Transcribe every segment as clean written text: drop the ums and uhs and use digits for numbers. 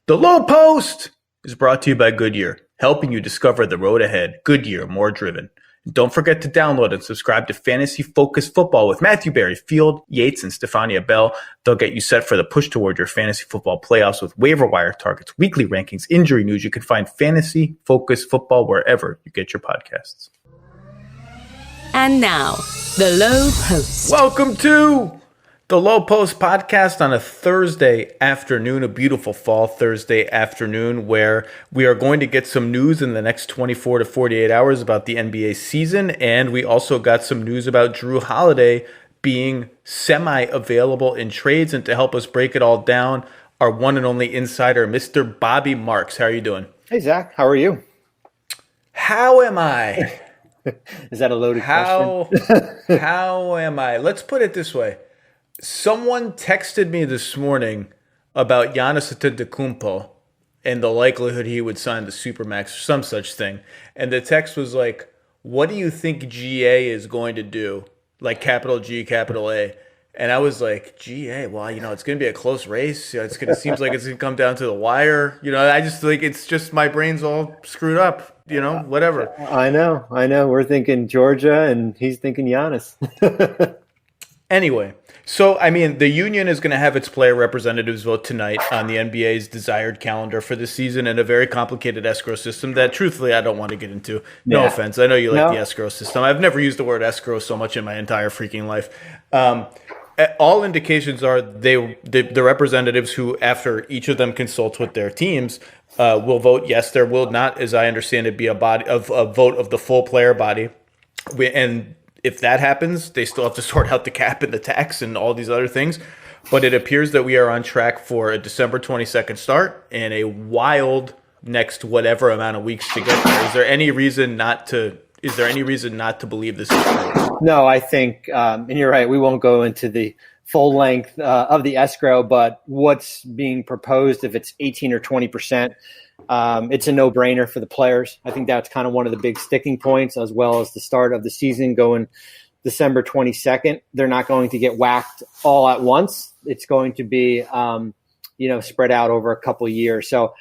The Lowe Post is brought to you by Goodyear, helping you discover the road ahead. Goodyear, more driven. And don't forget to download and subscribe to Fantasy Focus Football with Matthew Berry, Field, Yates, and Stefania Bell. They'll get you set for the push toward your fantasy football playoffs with waiver wire targets, weekly rankings, injury news. You can find Fantasy Focus Football wherever you get your podcasts. And now, the Lowe Post. Welcome to the Lowe Post podcast on a Thursday afternoon, a beautiful fall Thursday afternoon, where we are going to get some news in the next 24 to 48 hours about the NBA season. And we also got some news about Jrue Holiday being semi-available in trades. And to help us break it all down, our one and only insider, Mr. Bobby Marks. How are you doing? Hey, Zach. How are you? How am I? Is that a loaded question? How am I? Let's put it this way. Someone texted me this morning about Giannis Antetokounmpo and the likelihood he would sign the Supermax or some such thing. And the text was like, what do you think GA is going to do? Like capital G, capital A. And I was like, GA, well, it's going to be a close race. It seems like it's going to come down to the wire. I just like, it's just my brain's all screwed up, whatever. I know. We're thinking Georgia and he's thinking Giannis. Anyway, so, the union is going to have its player representatives vote tonight on the NBA's desired calendar for the season in a very complicated escrow system that, truthfully, I don't want to get into. No offense. I know you like the escrow system. I've never used the word escrow so much in my entire freaking life. All indications are the representatives who, after each of them consults with their teams, will vote yes. There will not, as I understand it, be a vote of the full player body. And if that happens, they still have to sort out the cap and the tax and all these other things. But it appears that we are on track for a December 22nd start and a wild next whatever amount of weeks to get there. Is there any reason not to believe this is true? No, I think, and you're right, we won't go into the full length of the escrow, but what's being proposed, if it's 18 or 20%, it's a no-brainer for the players. I think that's kind of one of the big sticking points, as well as the start of the season going December 22nd. They're not going to get whacked all at once. It's going to be, spread out over a couple of years. So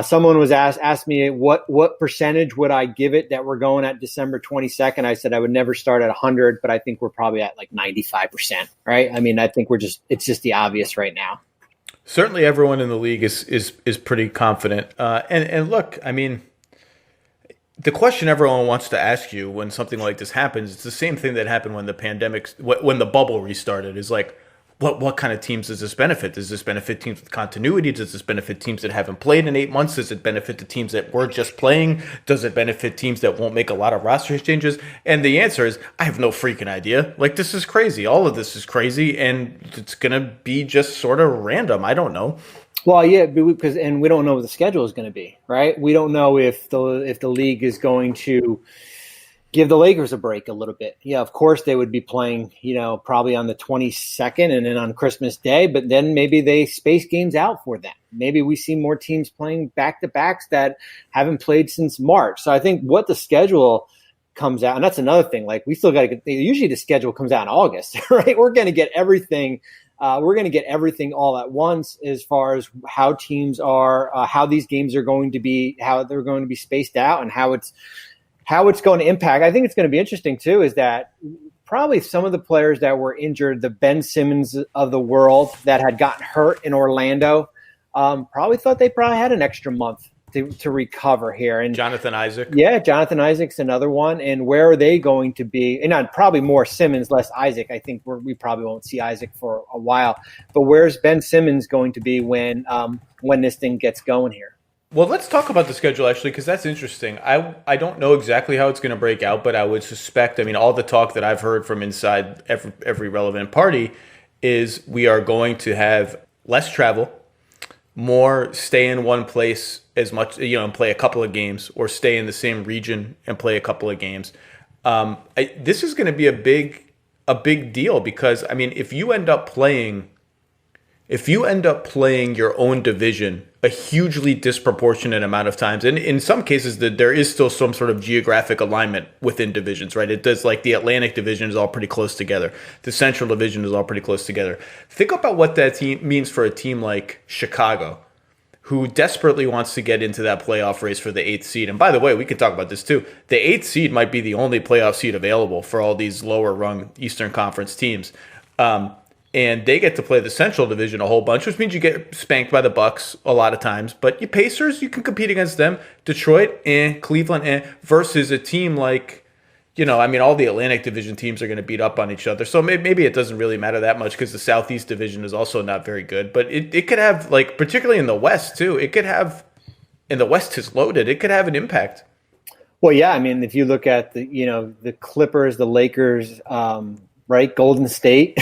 someone was asked me what percentage would I give it that we're going at December 22nd. I said I would never start at 100, but I think we're probably at like 95%, right? I think it's just the obvious right now. Certainly everyone in the league is pretty confident. And look, the question everyone wants to ask you when something like this happens, it's the same thing that happened when the bubble restarted, is like, what kind of teams does this benefit? Does this benefit teams with continuity? Does this benefit teams that haven't played in 8 months? Does it benefit the teams that were just playing? Does it benefit teams that won't make a lot of roster changes? And the answer is, I have no freaking idea. Like, this is crazy. All of this is crazy, and it's going to be just sort of random. I don't know. Well, yeah, because we don't know what the schedule is going to be, right? We don't know if the league is going to give the Lakers a break a little bit. Yeah, of course they would be playing, probably on the 22nd and then on Christmas Day, but then maybe they space games out for them. Maybe we see more teams playing back-to-backs that haven't played since March. So I think what the schedule comes out, and that's another thing, like we still got to get, usually the schedule comes out in August, right? We're going to get everything. We're going to get everything all at once as far as how teams are, how these games are going to be, how they're going to be spaced out, and how it's going to impact. I think it's going to be interesting, too, is that probably some of the players that were injured, the Ben Simmons of the world that had gotten hurt in Orlando, probably thought they probably had an extra month to recover here. And Jonathan Isaac. Yeah, Jonathan Isaac's another one. And where are they going to be? And probably more Simmons, less Isaac. I think we probably won't see Isaac for a while. But where's Ben Simmons going to be when this thing gets going here? Well, let's talk about the schedule, actually, because that's interesting. I don't know exactly how it's going to break out, but I would suspect, all the talk that I've heard from inside every relevant party is we are going to have less travel, more stay in one place as much, and play a couple of games, or stay in the same region and play a couple of games. This is going to be a big deal because, if you end up playing your own division a hugely disproportionate amount of times, and in some cases there is still some sort of geographic alignment within divisions, right? It does, like the Atlantic division is all pretty close together. The Central division is all pretty close together. Think about what that team means for a team like Chicago, who desperately wants to get into that playoff race for the 8th seed. And by the way, we could talk about this too. The 8th seed might be the only playoff seed available for all these lower rung Eastern Conference teams. And they get to play the Central Division a whole bunch, which means you get spanked by the Bucks a lot of times. But you Pacers, you can compete against them. Detroit and Cleveland versus a team like, all the Atlantic Division teams are going to beat up on each other. So maybe it doesn't really matter that much because the Southeast Division is also not very good. But it could have, particularly in the West, too, and the West is loaded, it could have an impact. Well, yeah, if you look at the Clippers, the Lakers, right, Golden State,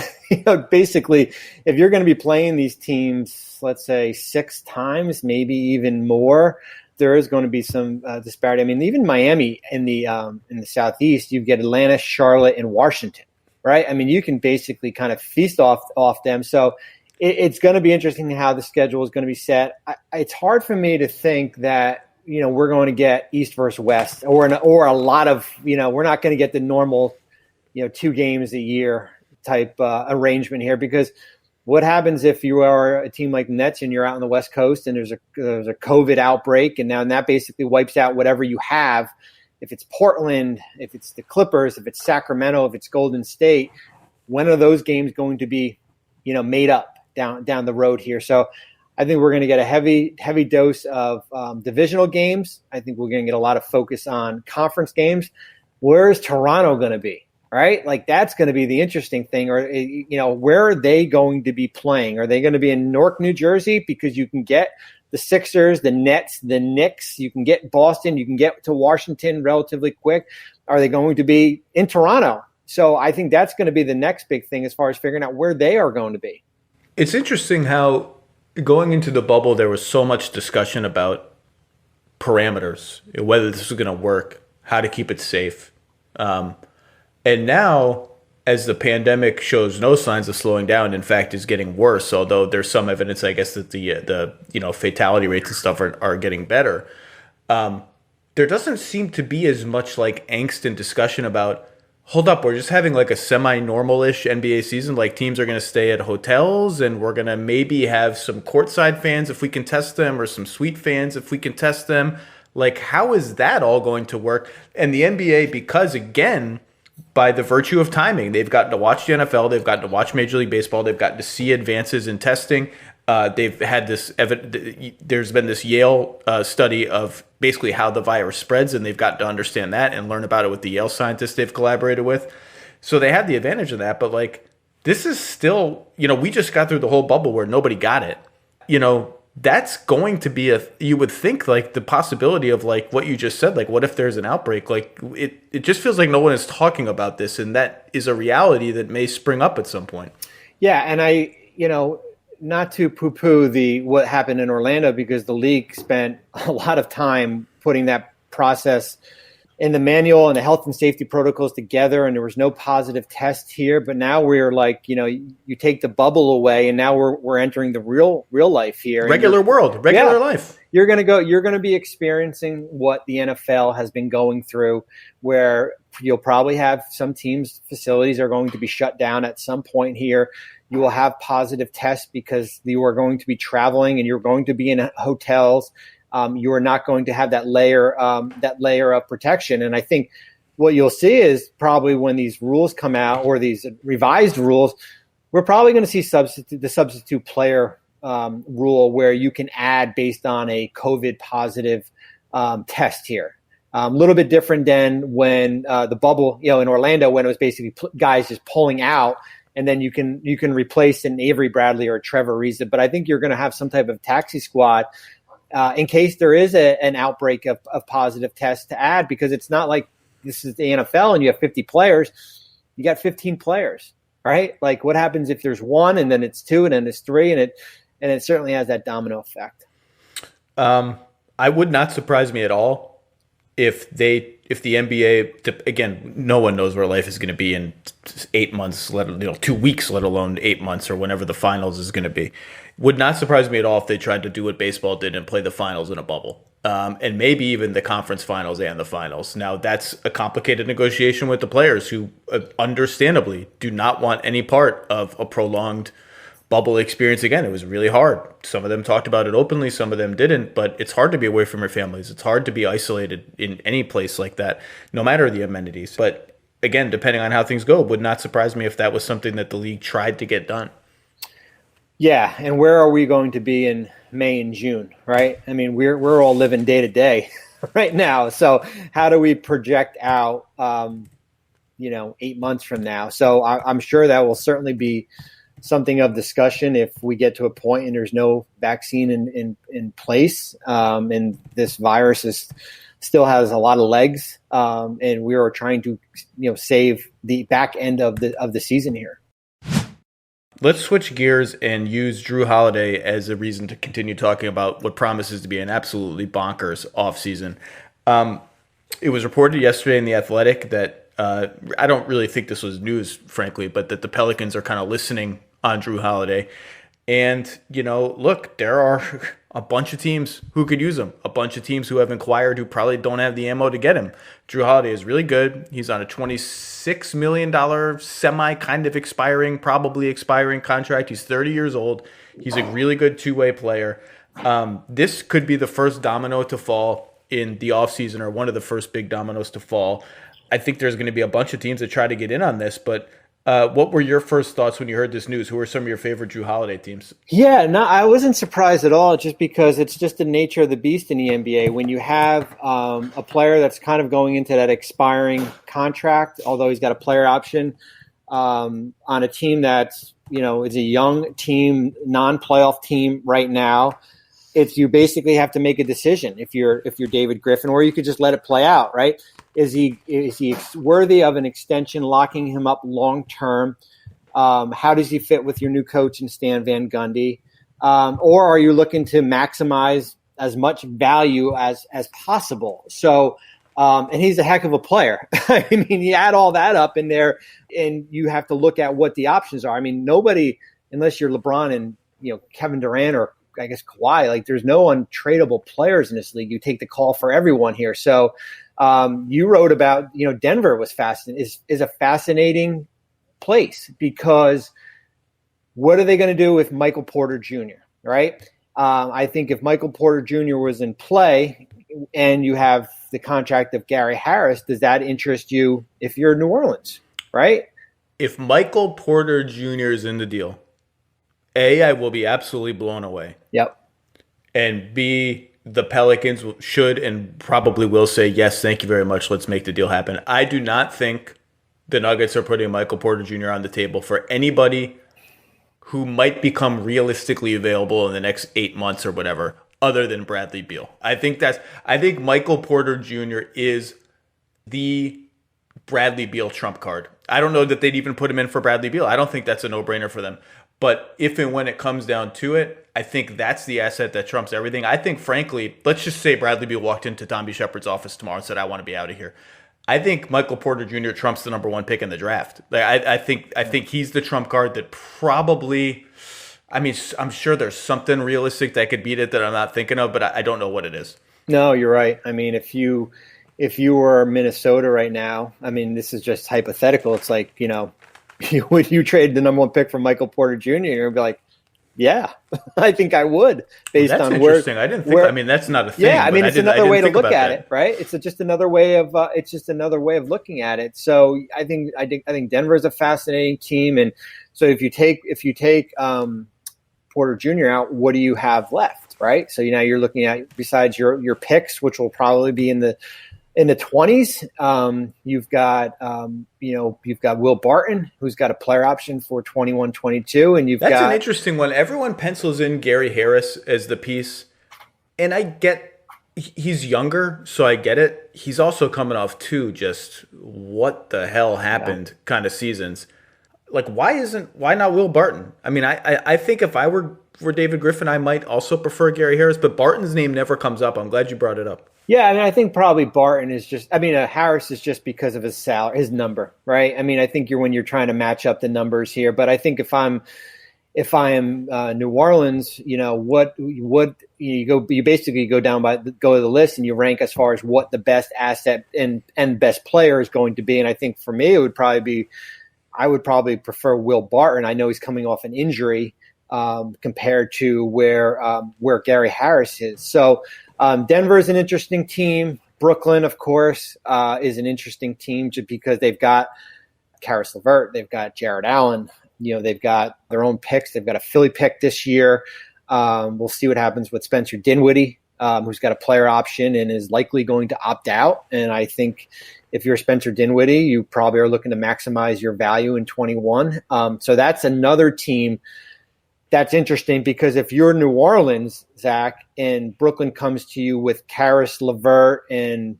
basically, if you're going to be playing these teams, let's say 6 times, maybe even more, there is going to be some disparity. Even Miami in the Southeast, you get Atlanta, Charlotte, and Washington, right? You can basically kind of feast off them. So it's going to be interesting how the schedule is going to be set. It's hard for me to think that we're going to get East versus West, or a lot of we're not going to get the normal 2 games a year type arrangement here, because what happens if you are a team like the Nets and you're out on the West Coast and there's a COVID outbreak, and now that basically wipes out whatever you have? If it's Portland, if it's the Clippers, if it's Sacramento, if it's Golden State, when are those games going to be, made up down the road here? So I think we're going to get a heavy dose of divisional games. I think we're going to get a lot of focus on conference games. Where is Toronto going to be? Right? That's going to be the interesting thing. Or, where are they going to be playing? Are they going to be in Newark, New Jersey? Because you can get the Sixers, the Nets, the Knicks. You can get Boston. You can get to Washington relatively quick. Are they going to be in Toronto? So I think that's going to be the next big thing as far as figuring out where they are going to be. It's interesting how going into the bubble, there was so much discussion about parameters, whether this was going to work, how to keep it safe. And now, as the pandemic shows no signs of slowing down, in fact, is getting worse, although there's some evidence, I guess, that the fatality rates and stuff are getting better. There doesn't seem to be as much angst and discussion about, hold up, we're just having a semi-normal-ish NBA season. Teams are going to stay at hotels, and we're going to maybe have some courtside fans if we can test them, or some suite fans if we can test them. How is that all going to work? And the NBA, because, again, by the virtue of timing, they've gotten to watch the NFL, they've gotten to watch Major League Baseball, they've gotten to see advances in testing. They've had there's been this Yale study of basically how the virus spreads, and they've gotten to understand that and learn about it with the Yale scientists they've collaborated with. So they had the advantage of that, but this is still, we just got through the whole bubble where nobody got it. That's going to be you would think the possibility of what you just said, what if there's an outbreak? It just feels like no one is talking about this, and that is a reality that may spring up at some point. Yeah, and I not to poo-poo what happened in Orlando, because the league spent a lot of time putting that process in the manual and the health and safety protocols together, and there was no positive test here. But now we're you take the bubble away, and now we're entering the real life here. Regular life. You're going to be experiencing what the NFL has been going through, where you'll probably have some teams' facilities are going to be shut down at some point here. You will have positive tests because you are going to be traveling and you're going to be in hotels. You are not going to have that layer of protection. And I think what you'll see is probably when these rules come out, or these revised rules, we're probably going to see the substitute player rule, where you can add based on a COVID positive test here. A little bit different than when the bubble, in Orlando, when it was basically guys just pulling out, and then you can replace an Avery Bradley or a Trevor Ariza. But I think you're going to have some type of taxi squad in case there is an outbreak of positive tests to add, because it's not like this is the NFL and you have 50 players. You got 15 players, right? What happens if there's one, and then it's two, and then it's three, and it certainly has that domino effect. I would not surprise me at all if the NBA, again, no one knows where life is going to be in 8 months, 2 weeks, let alone 8 months, or whenever the finals is going to be. Would not surprise me at all if they tried to do what baseball did and play the finals in a bubble, and maybe even the conference finals and the finals. Now, that's a complicated negotiation with the players, who understandably do not want any part of a prolonged bubble experience again. It was really hard. Some of them talked about it openly, some of them didn't, but it's hard to be away from your families. It's hard to be isolated in any place like that, no matter the amenities. But again, depending on how things go, it would not surprise me if that was something that the league tried to get done. Yeah, and where are we going to be in May and June, right? I mean, we're all living day to day right now. So how do we project out, 8 months from now? So I'm sure that will certainly be something of discussion if we get to a point and there's no vaccine in place, and this virus still has a lot of legs, and we are trying to save the back end of the season here. Let's switch gears and use Drew Holiday as a reason to continue talking about what promises to be an absolutely bonkers offseason. It was reported yesterday in The Athletic that I don't really think this was news, frankly, but that the Pelicans are kind of listening on Drew Holiday. And, look, there are a bunch of teams who could use him, a bunch of teams who have inquired who probably don't have the ammo to get him. Drew Holiday is really good. He's on a $26 million probably expiring contract. He's 30 years old. He's a really good two-way player. This could be the first domino to fall in the offseason, or one of the first big dominoes to fall. I think there's going to be a bunch of teams that try to get in on this, but what were your first thoughts when you heard this news? Who are some of your favorite Drew Holiday teams? Yeah, no, I wasn't surprised at all, just because it's just the nature of the beast in the NBA. When you have a player that's kind of going into that expiring contract, although he's got a player option, on a team that's, is a young team, non-playoff team right now, you basically have to make a decision if you're David Griffin, or you could just let it play out, right? Is he worthy of an extension, locking him up long term? How does he fit with your new coach and Stan Van Gundy? Or are you looking to maximize as much value as possible? So, and he's a heck of a player. I mean, you add all that up in there, and you have to look at what the options are. I mean, nobody, unless you're LeBron and Kevin Durant, or I guess Kawhi, there's no untradeable players in this league. You take the call for everyone here. So you wrote about, Denver was is a fascinating place, because what are they going to do with Michael Porter Jr., right? I think if Michael Porter Jr. was in play and you have the contract of Gary Harris, does that interest you if you're New Orleans, right? If Michael Porter Jr. is in the deal, A, I will be absolutely blown away. Yep. And B, the Pelicans should and probably will say, yes, thank you very much, let's make the deal happen. I do not think the Nuggets are putting Michael Porter Jr. on the table for anybody who might become realistically available in the next 8 months or whatever, other than Bradley Beal. I think Michael Porter Jr. is the Bradley Beal trump card. I don't know that they'd even put him in for Bradley Beal. I don't think that's a no-brainer for them. But if and when it comes down to it, I think that's the asset that trumps everything. I think, frankly, let's just say Bradley Beal walked into Tommy Shepard's office tomorrow and said, I want to be out of here. I think Michael Porter Jr. trumps the number one pick in the draft. I think he's the trump card that probably, I'm sure there's something realistic that could beat it that I'm not thinking of, but I don't know what it is. No, you're right. I mean, if you were Minnesota right now, this is just hypothetical. It's like, would you trade the number one pick for Michael Porter Jr.? You'd be like, yeah, I think I would, based that's on interesting. where. I didn't think. That's not a thing. Yeah, it's another way to look at it, right? It's just another way of. It's just another way of looking at it. So I think Denver is a fascinating team, and so if you take Porter Jr. out, what do you have left, right? So now you're looking at, besides your picks, which will probably be in the 20s, you've got Will Barton, who's got a player option for 21-22, and that's an interesting one. Everyone pencils in Gary Harris as the piece, and I get he's younger, so I get it. He's also coming off two just what the hell happened kind of seasons. Like, why not Will Barton? I think if I were David Griffin, I might also prefer Gary Harris, but Barton's name never comes up. I'm glad you brought it up. Yeah, I think probably Barton is just. Harris is just because of his salary, his number, right? I think when you're trying to match up the numbers here, but I think if I am New Orleans, what you basically go to the list and you rank as far as what the best asset and best player is going to be, and I think for me I would probably prefer Will Barton. I know he's coming off an injury, compared to where Gary Harris is. So Denver is an interesting team. Brooklyn, of course, is an interesting team just because they've got Karis LeVert, they've got Jared Allen, they've got their own picks. They've got a Philly pick this year. We'll see what happens with Spencer Dinwiddie, who's got a player option and is likely going to opt out. And I think if you're Spencer Dinwiddie, you probably are looking to maximize your value in 21. So that's another team that's interesting because if you're New Orleans, Zach, and Brooklyn comes to you with Karis LeVert and,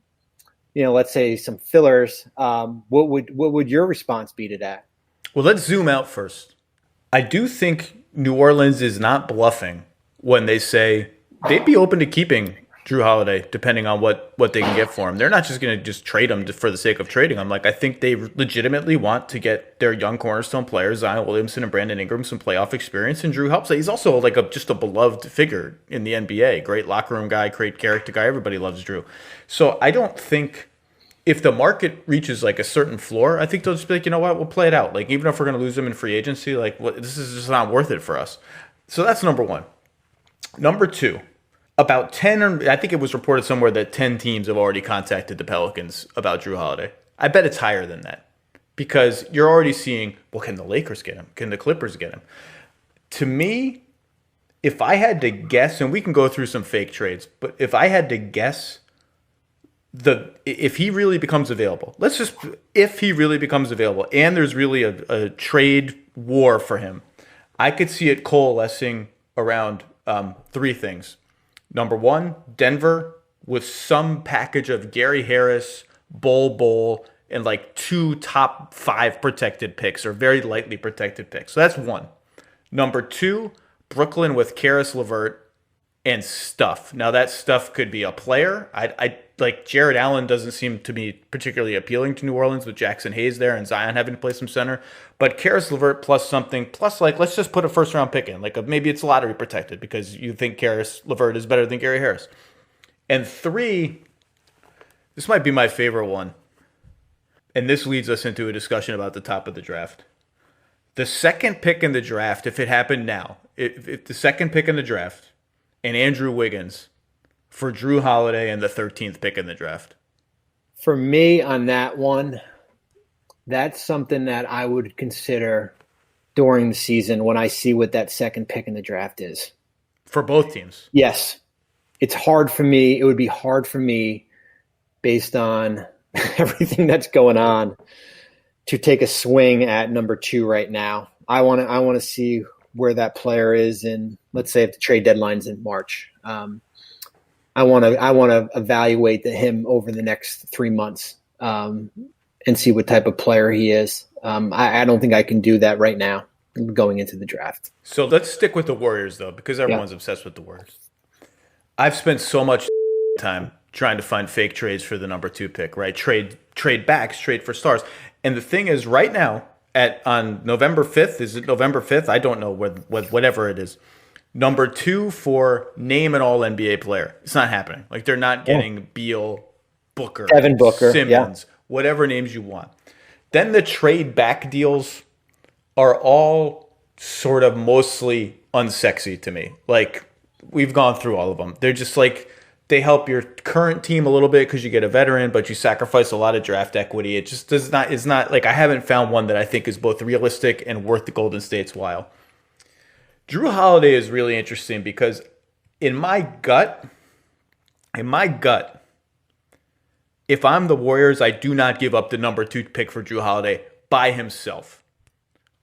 let's say some fillers, what would your response be to that? Well, let's zoom out first. I do think New Orleans is not bluffing when they say they'd be open to keeping Drew Holiday, depending on what they can get for him. They're not just going to just trade him for the sake of trading him. I think they legitimately want to get their young cornerstone players, Zion Williamson and Brandon Ingram, some playoff experience, and Drew helps. He's also just a beloved figure in the NBA. Great locker room guy, great character guy. Everybody loves Drew. So I don't think if the market reaches a certain floor, I think they'll just be like, you know what, we'll play it out. Even if we're going to lose him in free agency, this is just not worth it for us. So that's number one. Number two. About 10, or I think it was reported somewhere that 10 teams have already contacted the Pelicans about Drew Holiday. I bet it's higher than that because you're already seeing, well, can the Lakers get him? Can the Clippers get him? To me, if I had to guess, and we can go through some fake trades, but if I had to guess, if he really becomes available, if he really becomes available and there's really a trade war for him, I could see it coalescing around three things. Number one, Denver with some package of Gary Harris, Bol, and 2 top 5 protected picks or very lightly protected picks. So that's one. Number two, Brooklyn with Karis LeVert and stuff. Now that stuff could be a player. I Jared Allen doesn't seem to be particularly appealing to New Orleans with Jackson Hayes there and Zion having to play some center. But Karis LeVert plus something, plus let's just put a first round pick in. Maybe it's lottery protected because you think Karis LeVert is better than Gary Harris. And three, this might be my favorite one. And this leads us into a discussion about the top of the draft. The second pick in the draft, if it happened now, if the second pick in the draft and Andrew Wiggins for Drew Holiday and the 13th pick in the draft. For me on that one, that's something that I would consider during the season when I see what that second pick in the draft is. For both teams? Yes. It's hard for me. It would be hard for me based on everything that's going on to take a swing at number 2 right now. I want to see where that player is in, let's say if the trade deadline's in March. I want to evaluate him over the next 3 months and see what type of player he is. I don't think I can do that right now going into the draft. So let's stick with the Warriors, though, because everyone's obsessed with the Warriors. I've spent so much time trying to find fake trades for the number 2 pick, right? Trade backs, trade for stars. And the thing is, right now, on November 5th, is it November 5th? I don't know, whatever it is. Number 2 for name an all-NBA player. It's not happening. They're not getting Beal, Booker, Devin Booker, Simmons, whatever names you want. Then the trade back deals are all sort of mostly unsexy to me. We've gone through all of them. They're just they help your current team a little bit because you get a veteran, but you sacrifice a lot of draft equity. It just is not I haven't found one that I think is both realistic and worth the Golden State's while. Drew Holiday is really interesting because in my gut, if I'm the Warriors, I do not give up the number 2 pick for Drew Holiday by himself.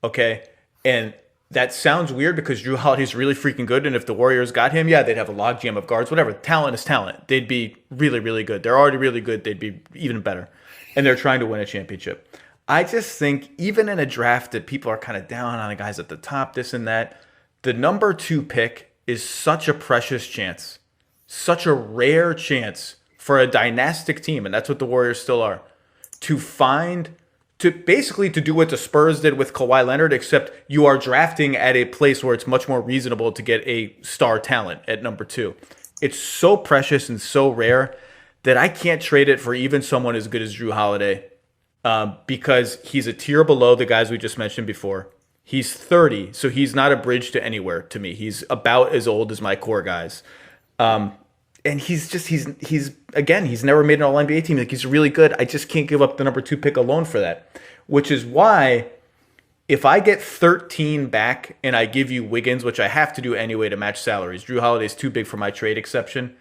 Okay? And that sounds weird because Drew Holiday's really freaking good, and if the Warriors got him, they'd have a logjam of guards, whatever. Talent is talent. They'd be really, really good. They're already really good. They'd be even better. And they're trying to win a championship. I just think even in a draft that people are kind of down on the guys at the top, this and that, the number 2 pick is such a precious chance, such a rare chance for a dynastic team, and that's what the Warriors still are, to basically do what the Spurs did with Kawhi Leonard, except you are drafting at a place where it's much more reasonable to get a star talent at number 2. It's so precious and so rare that I can't trade it for even someone as good as Drew Holiday because he's a tier below the guys we just mentioned before. He's 30, so he's not a bridge to anywhere to me. He's about as old as my core guys. And he's again, he's never made an all NBA team. Like, he's really good. I just can't give up the number 2 pick alone for that, which is why if I get 13 back and I give you Wiggins, which I have to do anyway to match salaries, Drew Holiday's too big for my trade exception.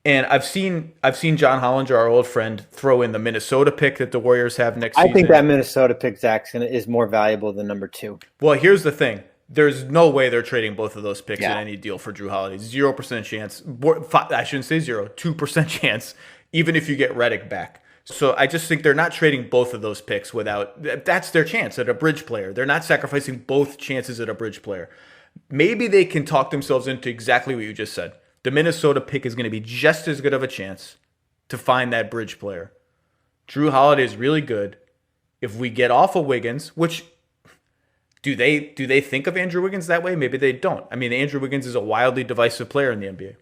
And I've seen John Hollinger, our old friend, throw in the Minnesota pick that the Warriors have next season. I think that Minnesota pick, Jackson, is more valuable than number 2. Well, here's the thing. There's no way they're trading both of those picks in any deal for Drew Holiday. 0% chance. I shouldn't say 0. 2% chance, even if you get Redick back. So I just think they're not trading both of those picks without. That's their chance at a bridge player. They're not sacrificing both chances at a bridge player. Maybe they can talk themselves into exactly what you just said. The Minnesota pick is going to be just as good of a chance to find that bridge player. Drew Holiday is really good. If we get off of Wiggins, which do they think of Andrew Wiggins that way? Maybe they don't. I mean, Andrew Wiggins is a wildly divisive player in the NBA.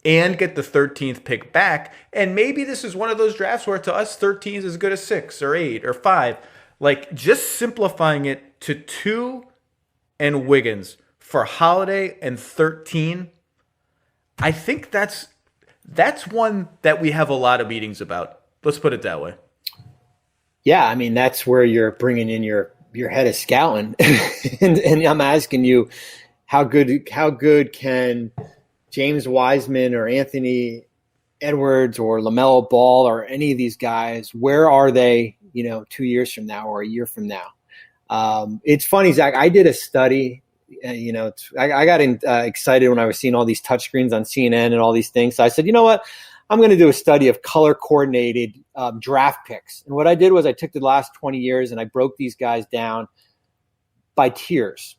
And get the 13th pick back. And maybe this is one of those drafts where to us 13 is as good as 6 or 8 or 5. Like, just simplifying it to 2 and Wiggins for Holiday and 13, I think that's one that we have a lot of meetings about. Let's put it that way. Yeah, I mean, that's where you're bringing in your head of scouting. and I'm asking you, how good can James Wiseman or Anthony Edwards or LaMelo Ball or any of these guys, where are they, 2 years from now or a year from now? It's funny, Zach, I did a study, I got excited when I was seeing all these touchscreens on CNN and all these things. So I said, you know what? I'm going to do a study of color-coordinated draft picks. And what I did was I took the last 20 years and I broke these guys down by tiers.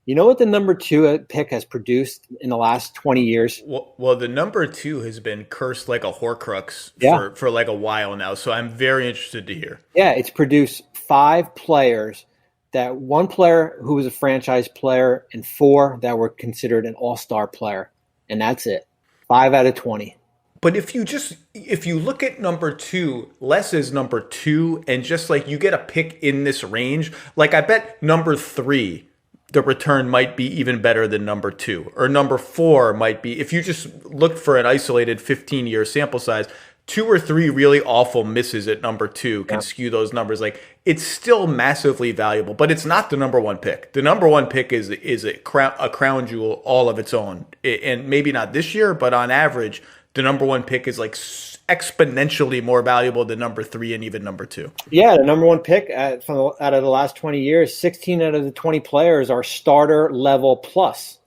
You know what the number 2 pick has produced in the last 20 years? Well, the number 2 has been cursed like a Horcrux for like a while now. So I'm very interested to hear. Yeah, it's produced 5 players, that 1 player who was a franchise player and 4 that were considered an all-star player. And that's it. 5 out of 20. But if you look at number 2, less is number 2, and just like you get a pick in this range, like I bet number 3, the return might be even better than number 2, or number 4 might be, if you just look for an isolated 15-year sample size, 2 or 3 really awful misses at number 2 can skew those numbers. Like, it's still massively valuable, but it's not the number 1 pick. The number 1 pick is a crown jewel all of its own, and maybe not this year, but on average, the number 1 pick is like exponentially more valuable than number 3 and even number 2. Yeah, the number 1 pick out of the last 20 years, 16 out of the 20 players are starter level plus,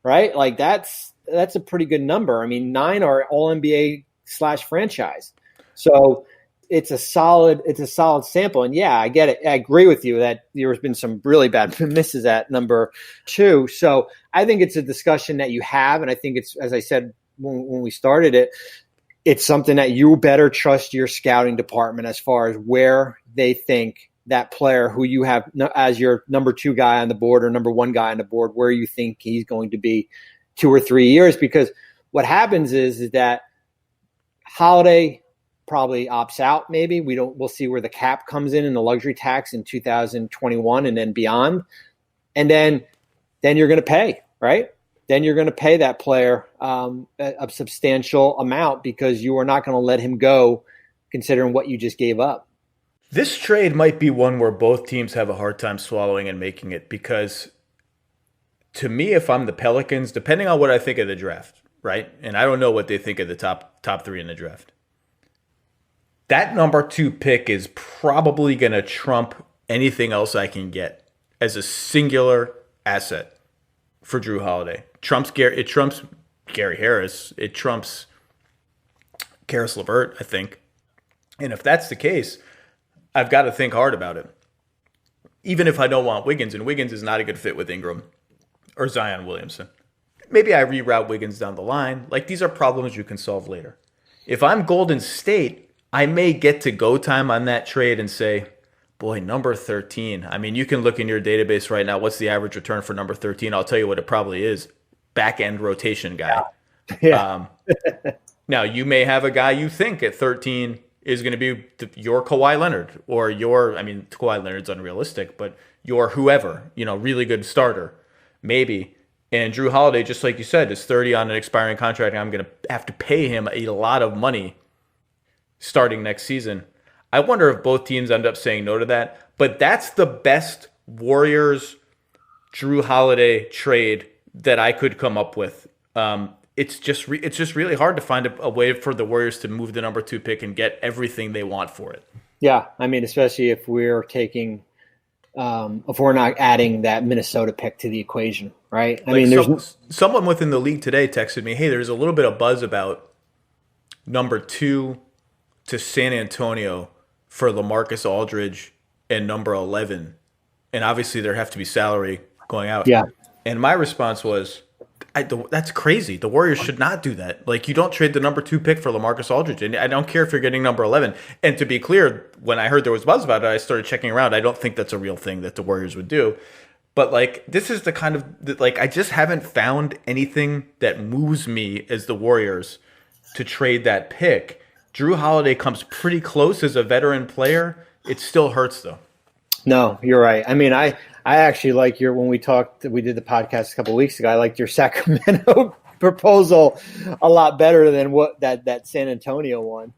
right? Like that's a pretty good number. I mean, 9 are all NBA / franchise. So it's a solid sample. And yeah, I get it. I agree with you that there's been some really bad misses at number 2. So I think it's a discussion that you have. And I think it's, as I said, when we started it, it's something that you better trust your scouting department as far as where they think that player who you have as your number 2 guy on the board or number 1 guy on the board, where you think he's going to be 2 or 3 years. Because what happens is that Holiday probably opts out. Maybe we'll see where the cap comes in the luxury tax in 2021 and then beyond. And then you're going to pay, right? Then you're going to pay that player a substantial amount because you are not going to let him go considering what you just gave up. This trade might be one where both teams have a hard time swallowing and making it, because to me, if I'm the Pelicans, depending on what I think of the draft, right? And I don't know what they think of the top 3 in the draft. That number 2 pick is probably going to trump anything else I can get as a singular asset for Drew Holiday. It trumps Gary Harris. It trumps Karis LeVert, I think. And if that's the case, I've got to think hard about it. Even if I don't want Wiggins, and Wiggins is not a good fit with Ingram or Zion Williamson. Maybe I reroute Wiggins down the line. Like, these are problems you can solve later. If I'm Golden State, I may get to go time on that trade and say, boy, number 13. I mean, you can look in your database right now. What's the average return for number 13? I'll tell you what it probably is. Back-end rotation guy. Yeah. Now, you may have a guy you think at 13 is going to be your Kawhi Leonard or Kawhi Leonard's unrealistic, but your whoever, really good starter, maybe. And Drew Holiday, just like you said, is 30 on an expiring contract, and I'm going to have to pay him a lot of money starting next season. I wonder if both teams end up saying no to that. But that's the best Warriors Drew Holiday trade that I could come up with. It's just really hard to find a way for the Warriors to move the number 2 pick and get everything they want for it. Yeah, I mean, especially if we're taking, if we're not adding that Minnesota pick to the equation, right? I mean, there's someone within the league today texted me, "Hey, there's a little bit of buzz about number 2 to San Antonio for LaMarcus Aldridge and number 11, and obviously there have to be salary going out." Yeah, and my response was, that's crazy. The Warriors should not do that. Like, you don't trade the number 2 pick for LaMarcus Aldridge. And I don't care if you're getting number 11. And to be clear, when I heard there was buzz about it, I started checking around. I don't think that's a real thing that the Warriors would do. But, like, this is the kind of, like, I just haven't found anything that moves me as the Warriors to trade that pick. Drew Holiday comes pretty close as a veteran player. It still hurts, though. No, you're right. I mean, I actually like when we did the podcast a couple of weeks ago, I liked your Sacramento proposal a lot better than what that San Antonio one.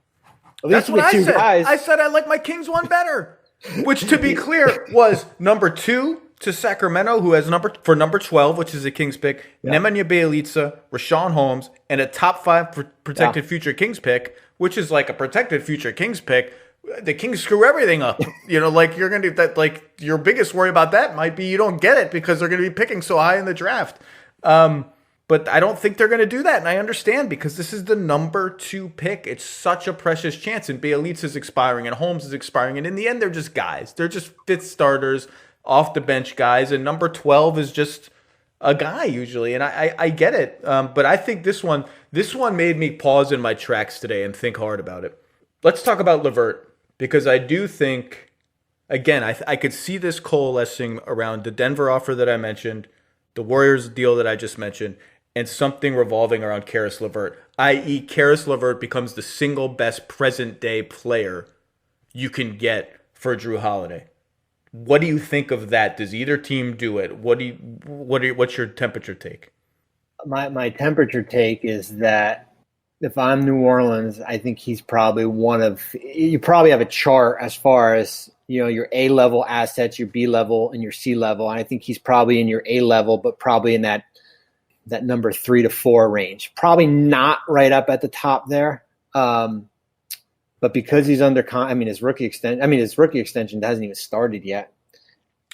At least with two guys. I said I like my Kings one better, which, to be clear, was number 2 to Sacramento, who has number 12, which is a Kings pick, Nemanja Bjelica, Rashawn Holmes, and a top 5 protected future Kings pick, which is like a protected future Kings pick. The Kings screw everything up. Like, you're going to do that. Like, your biggest worry about that might be you don't get it because they're going to be picking so high in the draft. But I don't think they're going to do that. And I understand, because this is the number 2 pick. It's such a precious chance. And Bjelica is expiring and Holmes is expiring. And in the end, they're just guys. They're just 5th starters, off the bench guys. And number 12 is just a guy usually. And I get it. But I think this one made me pause in my tracks today and think hard about it. Let's talk about LeVert. Because I do think, again, I could see this coalescing around the Denver offer that I mentioned, the Warriors deal that I just mentioned, and something revolving around Caris LeVert, i.e. Caris LeVert becomes the single best present-day player you can get for Drew Holiday. What do you think of that? Does either team do it? What's your temperature take? My temperature take is that if I'm New Orleans, I think he's probably you probably have a chart as far as, your A-level assets, your B-level, and your C-level. And I think he's probably in your A-level, but probably in that number 3 to 4 range. Probably not right up at the top there. But because he's under his rookie extension hasn't even started yet.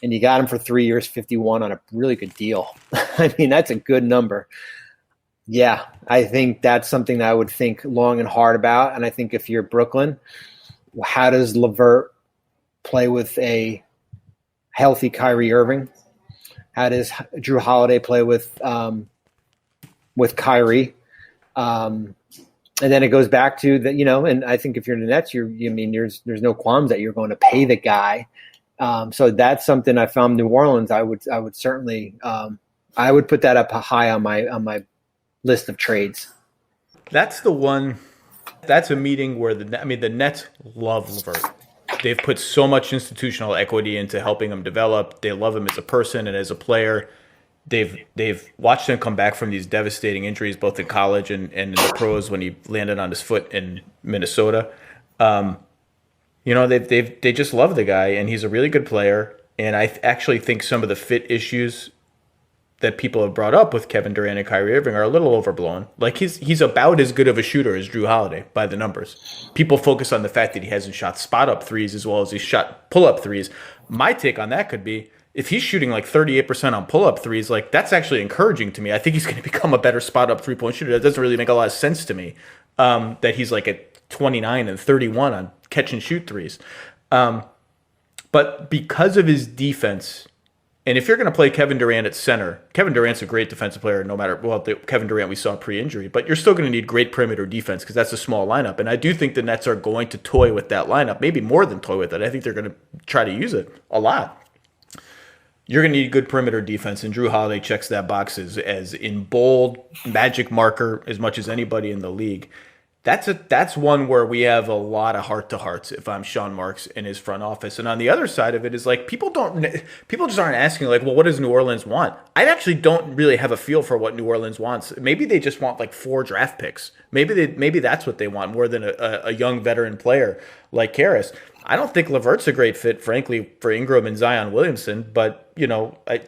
And you got him for 3 years, 51 on a really good deal. I mean, that's a good number. Yeah, I think that's something that I would think long and hard about. And I think if you're Brooklyn, how does LeVert play with a healthy Kyrie Irving? How does Drew Holiday play with Kyrie? And then it goes back to the, and I think if you're in the Nets, there's no qualms that you're going to pay the guy. So that's something I found New Orleans. I would certainly I would put that up high on my list of trades. That's the one. That's a meeting where the Nets love LeVert. They've put so much institutional equity into helping him develop. They love him as a person and as a player. They've watched him come back from these devastating injuries, both in college and in the pros when he landed on his foot in Minnesota. They just love the guy, and he's a really good player. And I actually think some of the fit issues that people have brought up with Kevin Durant and Kyrie Irving are a little overblown. Like, he's about as good of a shooter as Drew Holiday by the numbers. People focus on the fact that he hasn't shot spot-up threes as well as he's shot pull-up threes. My take on that could be, if he's shooting like 38% on pull-up threes, like, that's actually encouraging to me. I think he's going to become a better spot-up three-point shooter. That doesn't really make a lot of sense to me, that he's like at 29 and 31 on catch-and-shoot threes. But because of his defense, and if you're going to play Kevin Durant at center, Kevin Durant's a great defensive player the Kevin Durant we saw pre-injury, but you're still going to need great perimeter defense because that's a small lineup. And I do think the Nets are going to toy with that lineup, maybe more than toy with it. I think they're going to try to use it a lot. You're going to need good perimeter defense, and Drew Holiday checks that box as in bold, magic marker as much as anybody in the league. That's one where we have a lot of heart to hearts if I'm Sean Marks in his front office. And on the other side of it is like people just aren't asking like, well, what does New Orleans want? I actually don't really have a feel for what New Orleans wants. Maybe they just want like 4 draft picks. Maybe that's what they want more than a young veteran player like Karras. I don't think LeVert's a great fit, frankly, for Ingram and Zion Williamson. But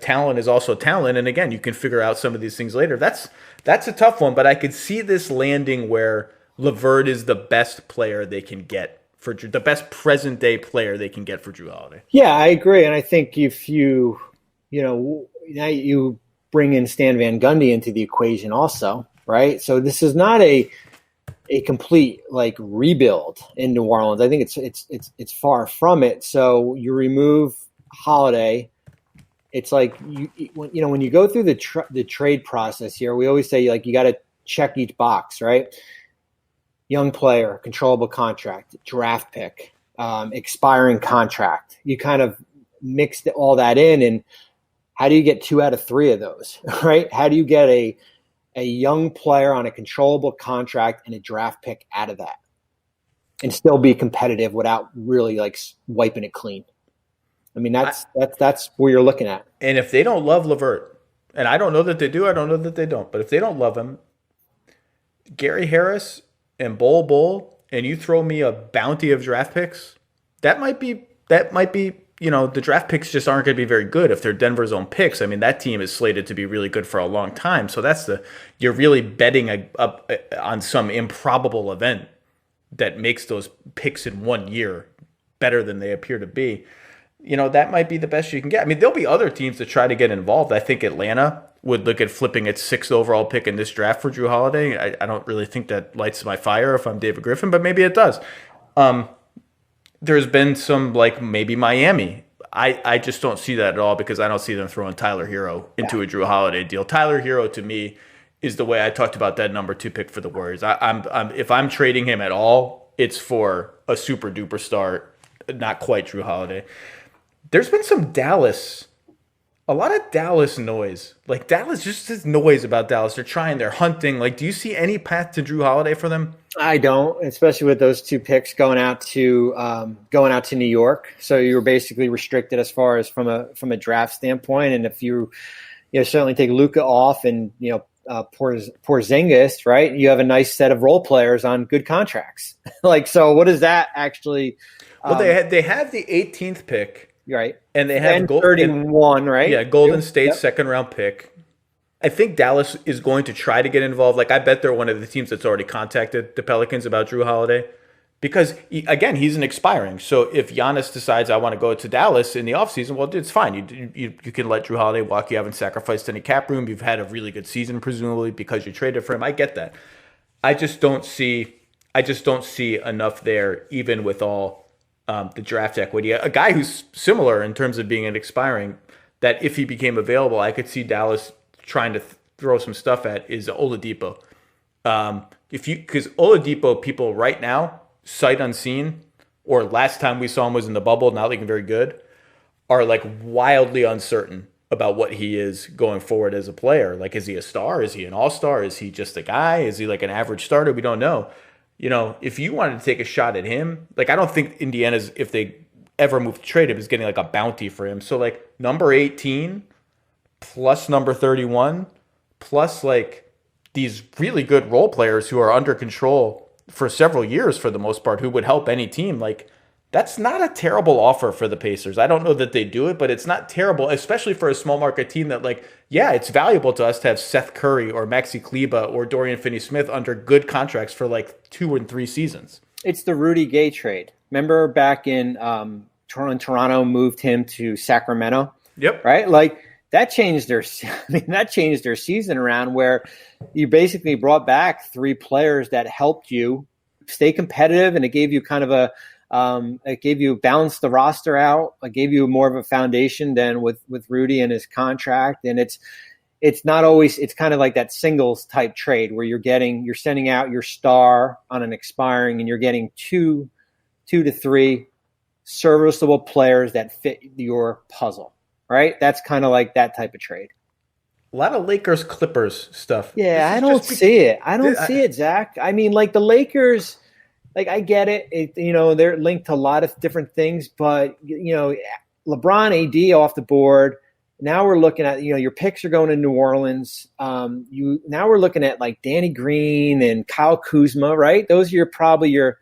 talent is also talent, and again, you can figure out some of these things later. That's a tough one, but I could see this landing where LeVert is the best player they can get for the best present day player they can get for Jrue Holiday. Yeah, I agree, and I think if now you bring in Stan Van Gundy into the equation also, right? So this is not a complete like rebuild in New Orleans. I think it's far from it. So you remove Holiday. It's like when you go through the trade process here, we always say like you got to check each box, right? Young player, controllable contract, draft pick, expiring contract. You kind of mixed all that in, and how do you get 2 out of 3 of those, right? How do you get a young player on a controllable contract and a draft pick out of that and still be competitive without really like wiping it clean? I mean, that's where you're looking at. And if they don't love LeVert, and I don't know that they do, I don't know that they don't, but if they don't love him, Gary Harris and Bol, and you throw me a bounty of draft picks, that might be, the draft picks just aren't going to be very good if they're Denver's own picks. I mean, that team is slated to be really good for a long time. So you're really betting on some improbable event that makes those picks in 1 year better than they appear to be. That might be the best you can get. I mean, there'll be other teams that try to get involved. I think Atlanta would look at flipping its 6th overall pick in this draft for Jrue Holiday. I don't really think that lights my fire if I'm David Griffin, but maybe it does. There's been some, like maybe Miami. I just don't see that at all because I don't see them throwing Tyler Hero into a Jrue Holiday deal. Tyler Hero, to me, is the way I talked about that number 2 pick for the Warriors. If I'm trading him at all, it's for a super duper star, not quite Jrue Holiday. There's been a lot of Dallas noise. Like Dallas just says noise about Dallas. They're hunting. Like, do you see any path to Jrue Holiday for them? I don't, especially with those 2 picks going out to New York. So you were basically restricted as far as from a draft standpoint. And if you certainly take Luka off and Porzingis, right? You have a nice set of role players on good contracts. Like, so what does that actually? Well, they have the 18th pick. Right. And they have 31, right? Yeah, Golden State second round pick. I think Dallas is going to try to get involved. Like, I bet they're one of the teams that's already contacted the Pelicans about Jrue Holiday because, again, he's an expiring. So if Giannis decides I want to go to Dallas in the offseason, well, it's fine. You can let Jrue Holiday walk. You haven't sacrificed any cap room. You've had a really good season, presumably, because you traded for him. I get that. I just don't see enough there, even with all the draft equity. A guy who's similar in terms of being an expiring, that if he became available, I could see Dallas trying to throw some stuff at is Oladipo. Because Oladipo, people right now, sight unseen, or last time we saw him was in the bubble, not looking very good, are like wildly uncertain about what he is going forward as a player. Like, is he a star? Is he an all-star? Is he just a guy? Is he like an average starter? We don't know. If you wanted to take a shot at him, like, I don't think Indiana's, if they ever move to trade him, is getting like a bounty for him. So like number 18 plus number 31 plus like these really good role players who are under control for several years for the most part, who would help any team. Like, that's not a terrible offer for the Pacers. I don't know that they do it, but it's not terrible, especially for a small market team that, like, yeah, it's valuable to us to have Seth Curry or Maxi Kleba or Dorian Finney-Smith under good contracts for like 2 and 3 seasons. It's the Rudy Gay trade. Remember back in Toronto moved him to Sacramento? Yep. Right? Like, that changed their season around, where you basically brought back 3 players that helped you stay competitive, and it gave you kind of it gave you balanced the roster out. It gave you more of a foundation than with Rudy and his contract. And it's not always, it's kind of like that singles type trade where you're sending out your star on an expiring, and you're getting 2 to 3 serviceable players that fit your puzzle, right? That's kind of like that type of trade. lot of Lakers Clippers stuff. Yeah, I don't see it. I don't see it, Zach. I mean, like the Lakers, like I get it. They're linked to a lot of different things, but LeBron, AD off the board. Now we're looking at your picks are going to New Orleans. Now we're looking at like Danny Green and Kyle Kuzma, right? Those are probably your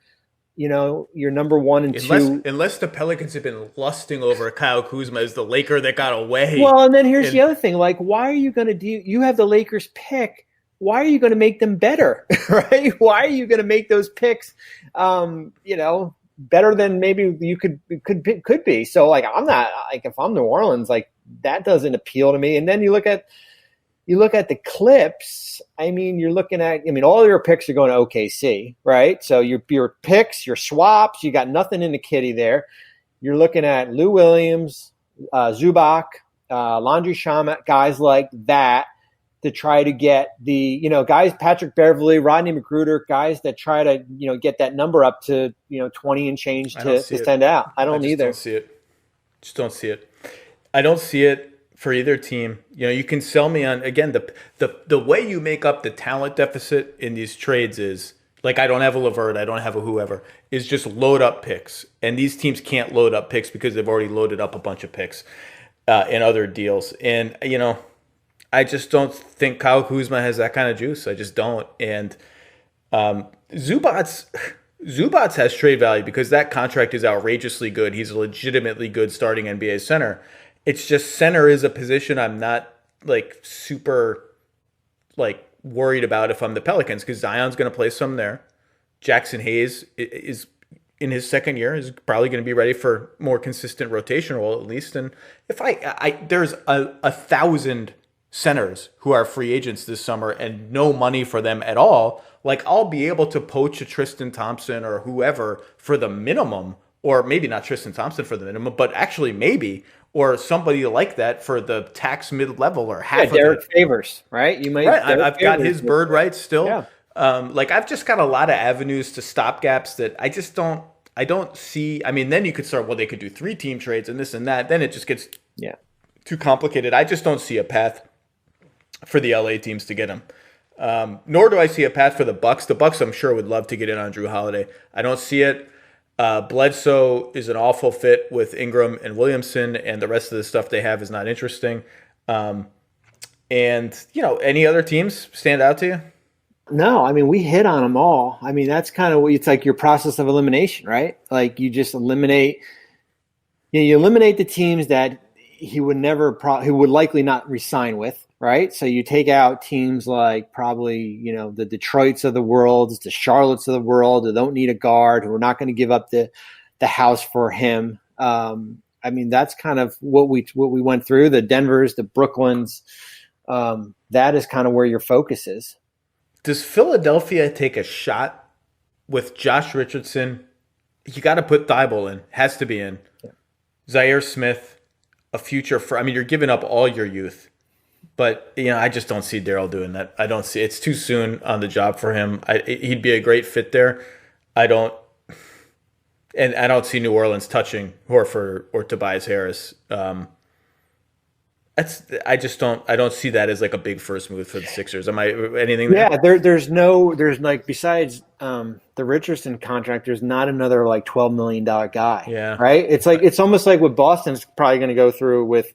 number 1 and 2. Unless the Pelicans have been lusting over Kyle Kuzma as the Laker that got away. Well, and then here's the other thing. Like, why are you going to you have the Lakers pick. Why are you going to make them better, right? Why are you going to make those picks, better than maybe you could be? So, like, I'm not like if I'm New Orleans, like that doesn't appeal to me. And then you look at the Clips. I mean, you're looking at. I mean, all your picks are going to OKC, right? So your picks, your swaps, you got nothing in the kitty there. You're looking at Lou Williams, Zubac, Landry Shamet, guys like that to try to get the guys, Patrick Beverley, Rodney McGruder, guys that try to get that number up to 20 and change to stand out. I don't either. Don't see it. Just don't see it. I don't see it for either team. You can sell me on, again, the way you make up the talent deficit in these trades is, like, I don't have a LeVert, I don't have a whoever, is just load up picks. And these teams can't load up picks because they've already loaded up a bunch of picks in other deals. And, I just don't think Kyle Kuzma has that kind of juice. I just don't. And Zubats has trade value because that contract is outrageously good. He's a legitimately good starting NBA center. It's just center is a position I'm not like super like worried about if I'm the Pelicans, because Zion's going to play some there. Jackson Hayes is in his second year, is probably going to be ready for more consistent rotation role at least. And if there's a 1,000 centers who are free agents this summer and no money for them at all, like I'll be able to poach a Tristan Thompson or whoever for the minimum, or maybe not Tristan Thompson for the minimum, but actually maybe, or somebody like that for the tax mid-level or half of Derek it. Favors, right? You might. Right, I've got his bird rights still. Yeah. Like I've just got a lot of avenues to stopgaps that I don't see. I mean, then you could start, well, they could do 3-team trades and this and that. Then it just gets too complicated. I just don't see a path for the LA teams to get him. Nor do I see a path for the Bucks. The Bucks, I'm sure, would love to get in on Drew Holiday. I don't see it. Bledsoe is an awful fit with Ingram and Williamson, and the rest of the stuff they have is not interesting. And, any other teams stand out to you? No, I mean, we hit on them all. I mean, that's kind of what it's like your process of elimination, right? Like you just eliminate the teams that he would he would likely not re-sign with, right? So you take out teams like probably, the Detroits of the world, the Charlottes of the world who don't need a guard, who are not going to give up the house for him. I mean, that's kind of what we went through, the Denvers, the Brooklyns. That is kind of where your focus is. Does Philadelphia take a shot with Josh Richardson? You got to put Thibault in. Has to be in. Yeah. Zaire Smith, a future for. I mean, you're giving up all your youth, but I just don't see Daryl doing that. I don't see. It's too soon on the job for him. He'd be a great fit there. I don't see New Orleans touching Horford or Tobias Harris. I don't see that as like a big first move for the Sixers. Am I anything there? Yeah, there's like besides the Richardson contract, there's not another like $12 million guy. Yeah. Right? It's almost like what Boston's probably going to go through with,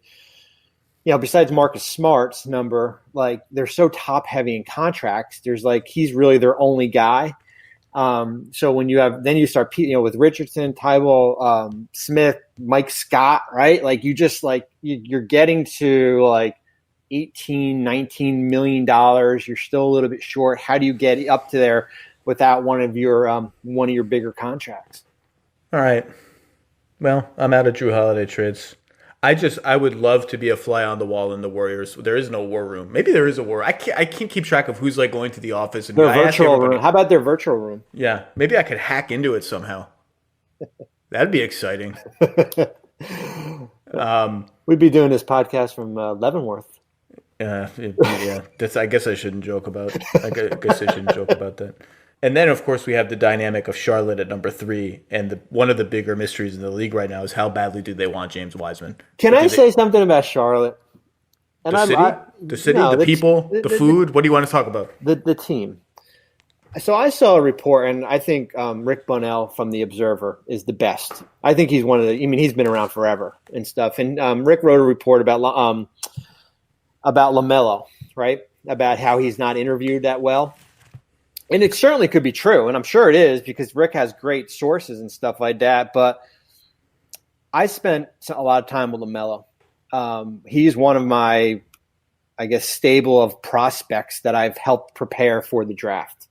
besides Marcus Smart's number, like they're so top heavy in contracts. There's like he's really their only guy. So when you start with Richardson, Thibault, Smith, Mike Scott, right? Like you just like you're getting to like $18-19 million. You're still a little bit short. How do you get up to there without one of your bigger contracts? All right. Well, I'm out of Drew Holiday trades. I would love to be a fly on the wall in the Warriors. There is no war room. Maybe there is a war. I can't keep track of who's like going to the office and their virtual room. How about their virtual room? Yeah, maybe I could hack into it somehow. That'd be exciting. We'd be doing this podcast from Leavenworth. Yeah. I guess I shouldn't joke about. I guess I shouldn't joke about that. And then, of course, we have the dynamic of Charlotte at number 3. And one of the bigger mysteries in the league right now is how badly do they want James Wiseman? Can I say something about Charlotte? And the city, no, the people, the food. What do you want to talk about? The team. So I saw a report, and I think Rick Bonnell from The Observer is the best. I think he's one of the. I mean, he's been around forever and stuff. And Rick wrote a report about LaMelo, right? About how he's not interviewed that well, and it certainly could be true, and I'm sure it is because Rick has great sources and stuff like that. But I spent a lot of time with LaMelo. He's one of my, I guess, stable of prospects that I've helped prepare for the draft.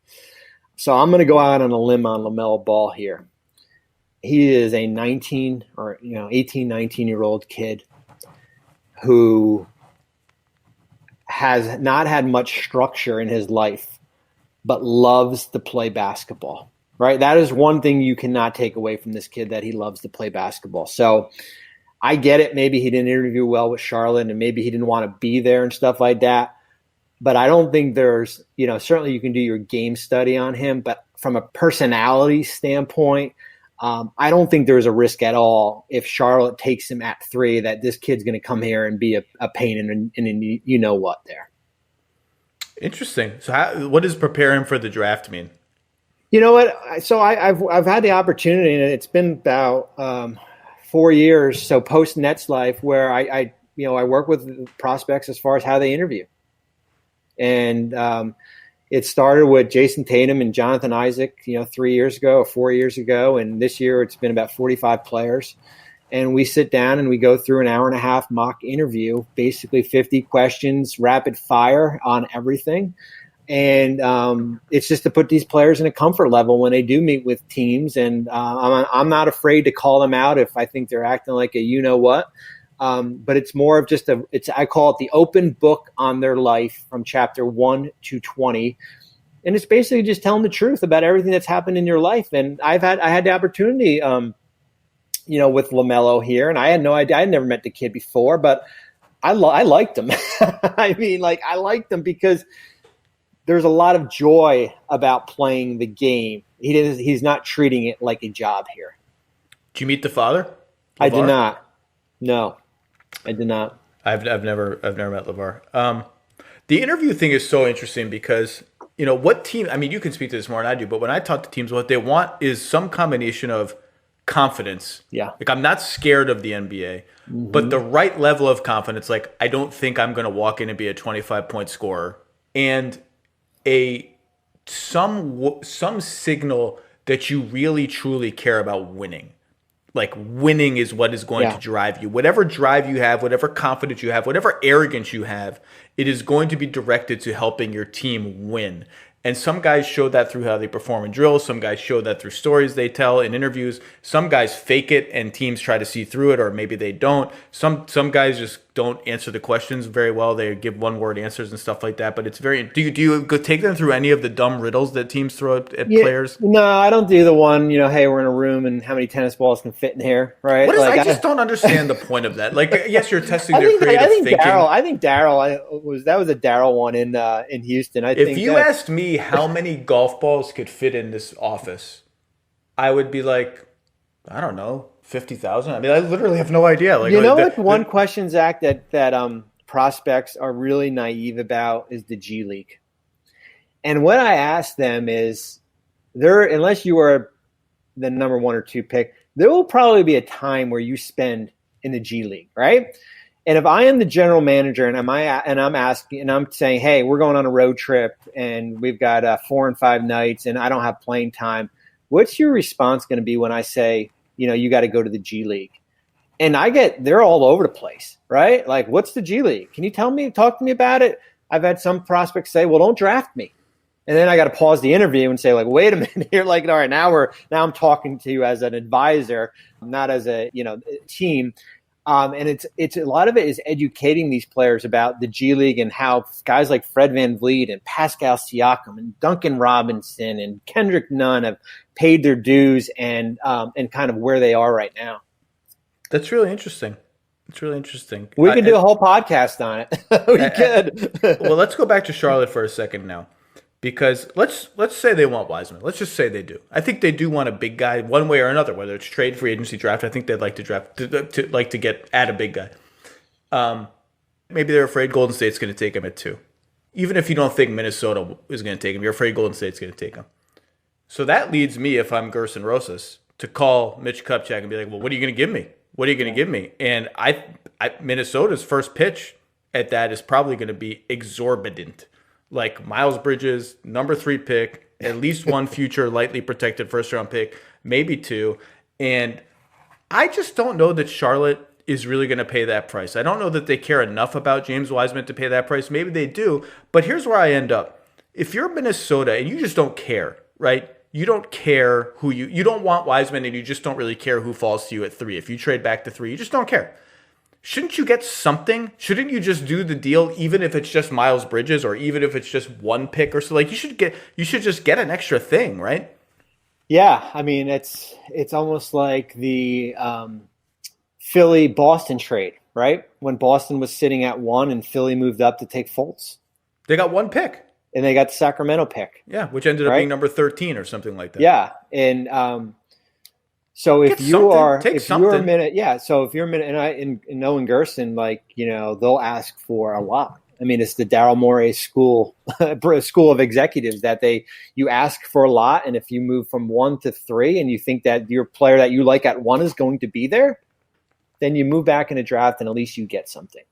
So I'm going to go out on a limb on LaMelo Ball here. He is a 18, 19-year-old kid who has not had much structure in his life, but loves to play basketball, right? That is one thing you cannot take away from this kid, that he loves to play basketball. So I get it. Maybe he didn't interview well with Charlotte, and maybe he didn't want to be there and stuff like that. But I don't think there's, certainly you can do your game study on him, but from a personality standpoint, I don't think there's a risk at all if Charlotte takes him at 3 that this kid's going to come here and be a pain in what there. Interesting. So what does prepare him for the draft mean? You know what? So I've had the opportunity, and it's been about 4 years, so post Nets life, where I work with prospects as far as how they interview. And it started with Jason Tatum and Jonathan Isaac, 3 years ago or 4 years ago. And this year it's been about 45 players. And we sit down and we go through an hour and a half mock interview, basically 50 questions, rapid fire on everything. And it's just to put these players in a comfort level when they do meet with teams. And I'm not afraid to call them out if I think they're acting like a you-know-what. But it's more of just I call it the open book on their life from chapter 1 to 20. And it's basically just telling the truth about everything that's happened in your life. And I had the opportunity, with LaMelo here, and I had no idea. I had never met the kid before, but I liked him. I mean, I liked him because there's a lot of joy about playing the game. He's not treating it like a job here. Did you meet the father? LeVar? I did not. No, I did not. I've never met LeVar. The interview thing is so interesting because what team. I mean, you can speak to this more than I do, but when I talk to teams, what they want is some combination of confidence. Yeah, I'm not scared of the NBA, but the right level of confidence. I don't think I'm going to walk in and be a 25-point scorer, and some signal that you really truly care about winning. Winning is what is going to drive you. Whatever drive you have, whatever confidence you have, whatever arrogance you have, it is going to be directed to helping your team win. And some guys show that through how they perform in drills. Some guys show that through stories they tell in interviews. Some guys fake it and teams try to see through it, or maybe they don't. Some guys just don't answer the questions very well. They give one-word answers and stuff like that. But it's very. Do you go take them through any of the dumb riddles that teams throw at players? No, I don't do the one. Hey, we're in a room and how many tennis balls can fit in here, right? I just don't understand the point of that. Yes, you're testing their creative thinking. I think Daryl was a Daryl one in Houston. If you asked me how many golf balls could fit in this office, I would be like, I don't know, 50,000. I mean, I literally have no idea. One question, Zach, that prospects are really naive about is the G League. And what I ask them is, unless you are the number 1 or 2 pick, there will probably be a time where you spend in the G League, right? And if I am the general manager and I'm asking and I'm saying, hey, we're going on a road trip and we've got 4 and 5 nights and I don't have playing time, what's your response going to be when I say, you got to go to the G League? And they're all over the place, right? What's the G League? Can you talk to me about it? I've had some prospects say, well, don't draft me. And then I got to pause the interview and say, wait a minute here. All right, now I'm talking to you as an advisor, not as a, team. And it's a lot of it is educating these players about the G League and how guys like Fred VanVleet and Pascal Siakam and Duncan Robinson and Kendrick Nunn have paid their dues and kind of where they are right now. That's really interesting. It's really interesting. We could do a whole podcast on it. We could. Well, let's go back to Charlotte for a second now. Because let's say they want Weitzman. Let's just say they do. I think they do want a big guy one way or another, whether it's trade, free agency, draft. I think they'd like to draft to get at a big guy. Maybe they're afraid Golden State's going to take him at 2. Even if you don't think Minnesota is going to take him, you're afraid Golden State's going to take him. So that leads me, if I'm Gerson Rosas, to call Mitch Kupchak and be like, well, what are you going to give me? What are you going to give me? And Minnesota's first pitch at that is probably going to be exorbitant. Like Miles Bridges, number 3 pick, at least one future lightly protected first-round pick, maybe 2. And I just don't know that Charlotte is really going to pay that price. I don't know that they care enough about James Wiseman to pay that price. Maybe they do. But here's where I end up. If you're Minnesota and you just don't care, right? You don't care who you don't want Wiseman, and you just don't really care who falls to you at 3. If you trade back to 3, you just don't care. Shouldn't you get something? Shouldn't you just do the deal, even if it's just Miles Bridges or even if it's just 1 pick or so? Like you should just get an extra thing, right? Yeah, I mean it's almost like the Philly Boston trade, right? When Boston was sitting at 1 and Philly moved up to take Fultz. They got 1 pick. And they got the Sacramento pick. Yeah, which ended up being number 13 or something like that. Yeah, and so if you're a minute, so if you're a minute, and knowing Gerson, like they'll ask for a lot. I mean, it's the Daryl Morey school of executives that you ask for a lot, and if you move from 1 to 3, and you think that your player that you like at 1 is going to be there, then you move back in a draft, and at least you get something.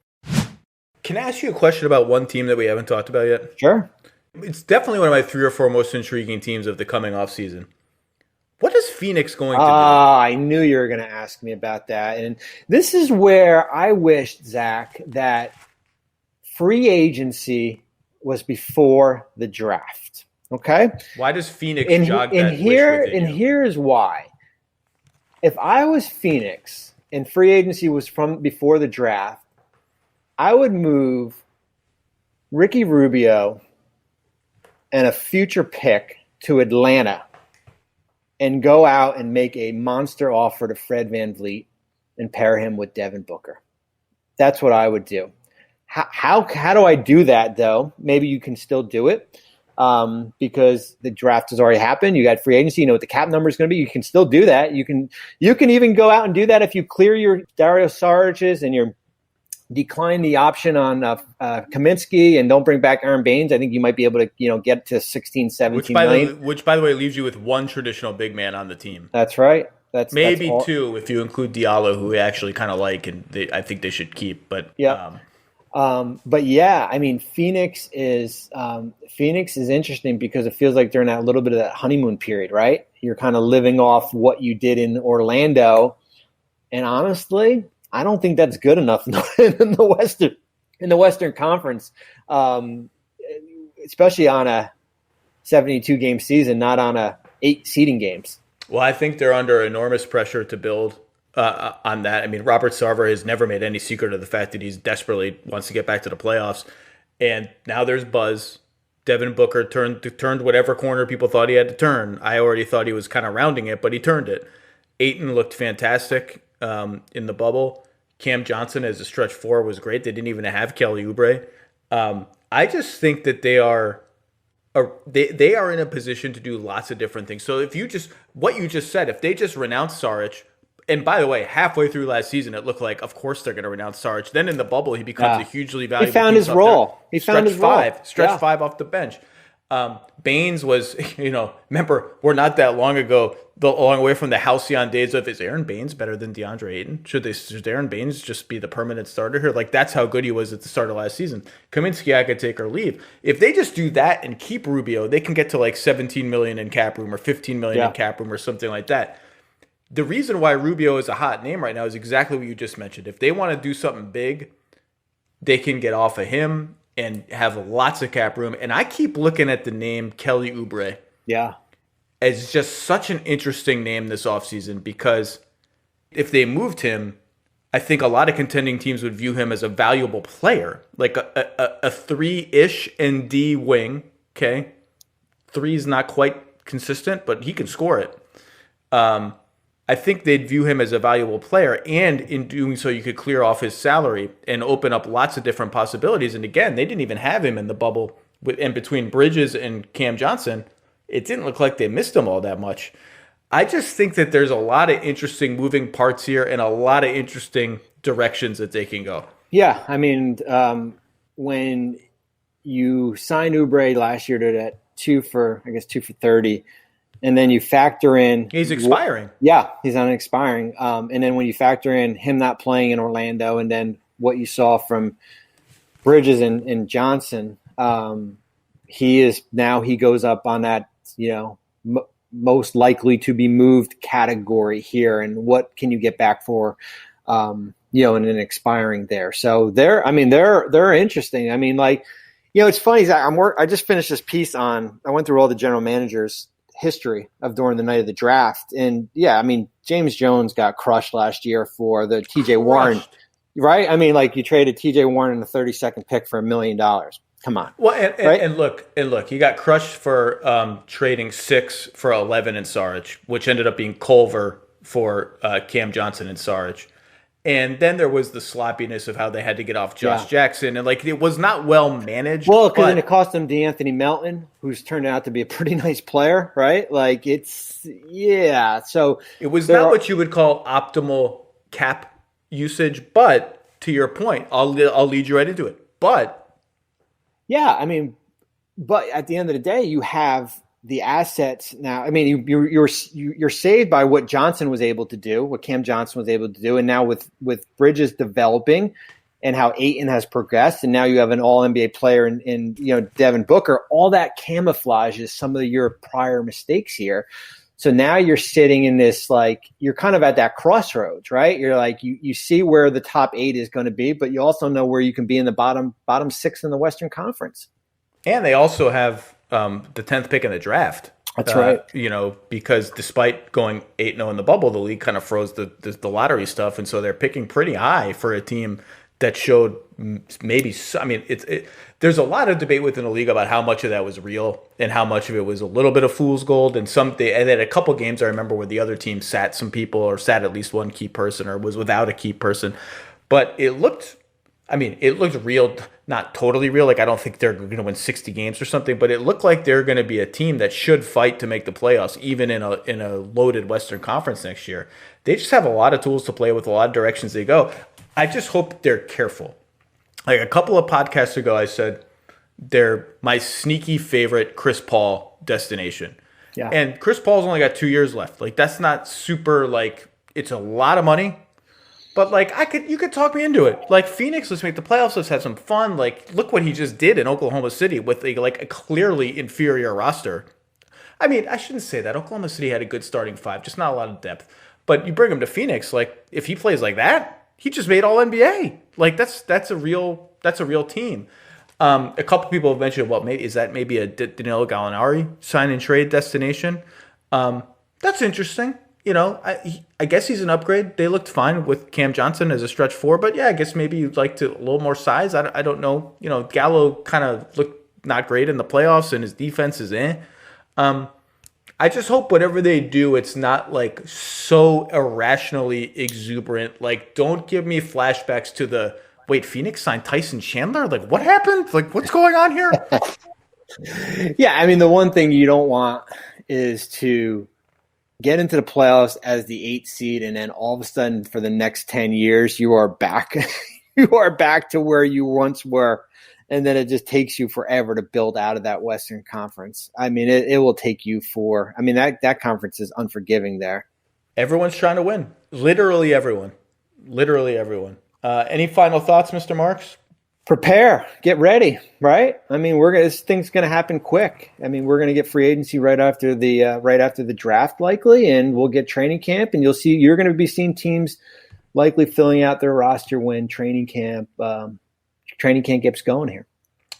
Can I ask you a question about one team that we haven't talked about yet? Sure. It's definitely one of my 3 or 4 most intriguing teams of the coming offseason. What is Phoenix going to do? I knew you were going to ask me about that. And this is where I wished, Zach, that free agency was before the draft. Okay? Why does Phoenix jog that wish within you? And here's why. If I was Phoenix and free agency was from before the draft, I would move Ricky Rubio and a future pick to Atlanta and go out and make a monster offer to Fred VanVleet and pair him with Devin Booker. That's what I would do. How do I do that, though? Maybe you can still do it because the draft has already happened. You got free agency. You know what the cap number is going to be. You can still do that. You can even go out and do that if you clear your Dario Saric's and your decline the option on Kaminsky and don't bring back Aaron Baines. I think you might be able to, get to 16, 17 million. Which, by the way, leaves you with 1 traditional big man on the team. That's right. That's 2 if you include Diallo, who we actually kind of like, and I think they should keep. But yeah, but yeah, I mean, Phoenix is interesting because it feels like they're in a little bit of that honeymoon period, right? You're kind of living off what you did in Orlando, and honestly, I don't think that's good enough in the Western Conference, especially on a 72-game season, not on a 8 seeding games. Well, I think they're under enormous pressure to build on that. I mean, Robert Sarver has never made any secret of the fact that he's desperately wants to get back to the playoffs, and now there's buzz. Devin Booker turned whatever corner people thought he had to turn. I already thought he was kind of rounding it, but he turned it. Ayton looked fantastic in the bubble. Cam Johnson as a stretch 4 was great. They didn't even have Kelly Oubre. I just think that they are in a position to do lots of different things. So if what you just said, if they just renounce Saric, and by the way, halfway through last season, it looked like, of course, they're going to renounce Saric. Then in the bubble, he becomes a hugely valuable. He found his role. Stretch 5 off the bench. Baines was, remember, we're not that long away from the halcyon days of, is Aaron Baines better than DeAndre Ayton? Should Aaron Baines just be the permanent starter here? Like, that's how good he was at the start of last season. Kaminsky, I could take or leave. If they just do that and keep Rubio, they can get to like 17 million in cap room or 15 million in cap room or something like that. The reason why Rubio is a hot name right now is exactly what you just mentioned. If they want to do something big, they can get off of him and have lots of cap room. And I keep looking at the name Kelly Oubre. Yeah. As just such an interesting name this offseason because if they moved him, I think a lot of contending teams would view him as a valuable player, like a 3-ish and D wing. Okay. 3 is not quite consistent, but he can score it. I think they'd view him as a valuable player, and in doing so, you could clear off his salary and open up lots of different possibilities. And again, they didn't even have him in the bubble in between Bridges and Cam Johnson. It didn't look like they missed him all that much. I just think that there's a lot of interesting moving parts here and a lot of interesting directions that they can go. Yeah, I mean, when you signed Oubre last year to that 2 for 30, and then you factor in He's expiring. Yeah, he's on expiring. And then when you factor in him not playing in Orlando, and then what you saw from Bridges and Johnson, he goes up on that, most likely to be moved category here. And what can you get back for, in an expiring there? So they're interesting. I mean, it's funny. I just finished this piece I went through all the general managers' history of during the night of the draft. And James Jones got crushed last year for the TJ Warren, right? I mean, you traded TJ Warren in the 32nd pick for $1 million. Come on. Well, right? and look, he got crushed for trading 6 for 11 in Saric, which ended up being Culver for Cam Johnson and Saric. And then there was the sloppiness of how they had to get off Josh Jackson. And it was not well managed. Well, because then it cost them DeAnthony Melton, who's turned out to be a pretty nice player, right? So it was not what you would call optimal cap usage. But to your point, I'll lead you right into it. But but at the end of the day, you have the assets now. I mean, you're saved by what Johnson was able to do, what Cam Johnson was able to do, and now with Bridges developing, and how Ayton has progressed, and now you have an All NBA player in Devin Booker. All that camouflages some of your prior mistakes here. So now you're sitting in this you're kind of at that crossroads, right? You're you see where the top 8 is going to be, but you also know where you can be in the bottom 6 in the Western Conference. And they also have the 10th pick in the draft. That's right. Because despite going 8-0 in the bubble, the league kind of froze the lottery stuff, and so they're picking pretty high for a team that showed maybe. I mean, there's a lot of debate within the league about how much of that was real and how much of it was a little bit of fool's gold. And they had a couple games I remember where the other team sat some people or sat at least one key person or was without a key person, but it looked real, not totally real. I don't think they're going to win 60 games or something, but it looked like they're going to be a team that should fight to make the playoffs, even in a loaded Western Conference next year. They just have a lot of tools to play with, a lot of directions they go. I just hope they're careful. A couple of podcasts ago, I said they're my sneaky favorite Chris Paul destination. Yeah. And Chris Paul's only got 2 years left. That's not super, it's a lot of money. But you could talk me into it. Phoenix, let's make the playoffs. Let's have some fun. Look what he just did in Oklahoma City with a clearly inferior roster. I mean, I shouldn't say that. Oklahoma City had a good starting 5, just not a lot of depth. But you bring him to Phoenix, if he plays like that, he just made All NBA. That's a real team. A couple people have mentioned, is that maybe a Danilo Gallinari sign and trade destination? That's interesting. I guess he's an upgrade. They looked fine with Cam Johnson as a stretch 4, but I guess maybe you'd like a little more size. I don't know. Gallo kind of looked not great in the playoffs, and his defense is in. I just hope whatever they do, it's not so irrationally exuberant. Don't give me flashbacks to Phoenix signed Tyson Chandler. What happened? What's going on here? Yeah, I mean, the one thing you don't want is to get into the playoffs as the 8th seed, and then all of a sudden for the next 10 years, you are back. You are back to where you once were. And then it just takes you forever to build out of that Western Conference. I mean, it will take you that conference is unforgiving there. Everyone's trying to win. Literally everyone. Any final thoughts, Mr. Marks? Prepare, get ready, right? I mean, this thing's going to happen quick. I mean, we're going to get free agency right after the draft likely, and we'll get training camp, and you're going to be seeing teams likely filling out their roster when training camp gets going here.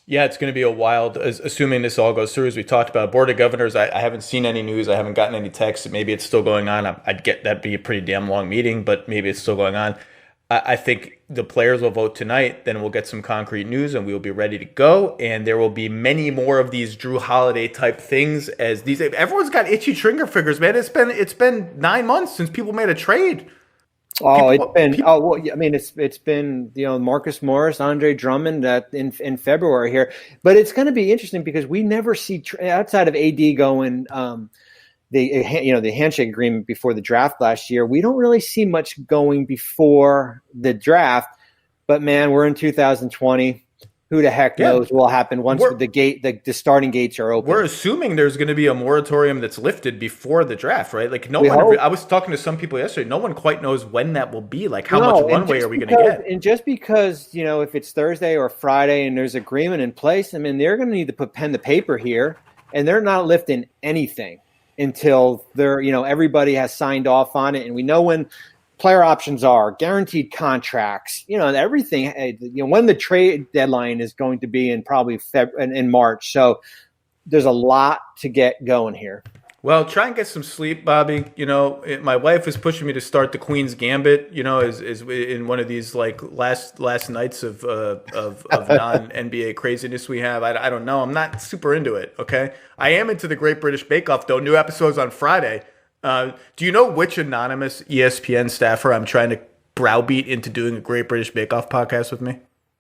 Yeah, it's going to be a wild, assuming this all goes through, as we talked about. Board of Governors, I haven't seen any news. I haven't gotten any texts. Maybe it's still going on. I'd get that'd be a pretty damn long meeting, but maybe it's still going on. I think the players will vote tonight. Then we'll get some concrete news, and we will be ready to go. And there will be many more of these Drew Holiday type things as these. Everyone's got itchy trigger fingers, man. It's been 9 months since people made a trade. It's been Marcus Morris, Andre Drummond in February here, but it's going to be interesting because we never see outside of AD going the handshake agreement before the draft last year. We don't really see much going before the draft But man, we're in 2020. Who the heck knows what will happen once the starting gates are open? We're assuming there's going to be a moratorium that's lifted before the draft, right? Like I was talking to some people yesterday. No one quite knows when that will be. Like how much runway are we going to get? And just because, if it's Thursday or Friday and there's agreement in place, I mean, they're going to need to put pen to paper here, and they're not lifting anything until everybody has signed off on it. And we know when player options are, guaranteed contracts, everything, when the trade deadline is going to be in probably in March. So there's a lot to get going here. Well, try and get some sleep, Bobby. My wife is pushing me to start the Queen's Gambit, is in one of these like last nights of non-NBA craziness we have. I don't know. I'm not super into it, okay? I am into the Great British Bake Off, though. New episodes on Friday. Do you know which anonymous ESPN staffer I'm trying to browbeat into doing a Great British Bake Off podcast with me?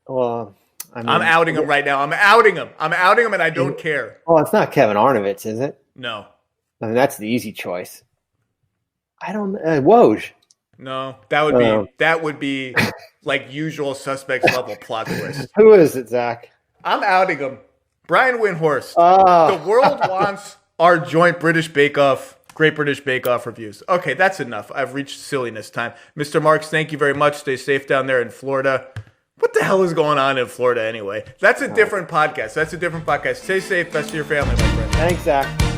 Well, I'm outing him right now. I'm outing him, and I don't care. Well, it's not Kevin Arnovitz, is it? No. I mean, that's the easy choice. I don't Woj. No, that would be like Usual Suspects level plot twist. Who is it, Zach? I'm outing him. Brian Windhorst. The world wants our joint British Bake Off. Great British Bake Off reviews. Okay, that's enough. I've reached silliness time. Mr. Marks, thank you very much. Stay safe down there in Florida. What the hell is going on in Florida anyway? That's a different podcast. Stay safe. Best of your family, my friend. Thanks, Zach.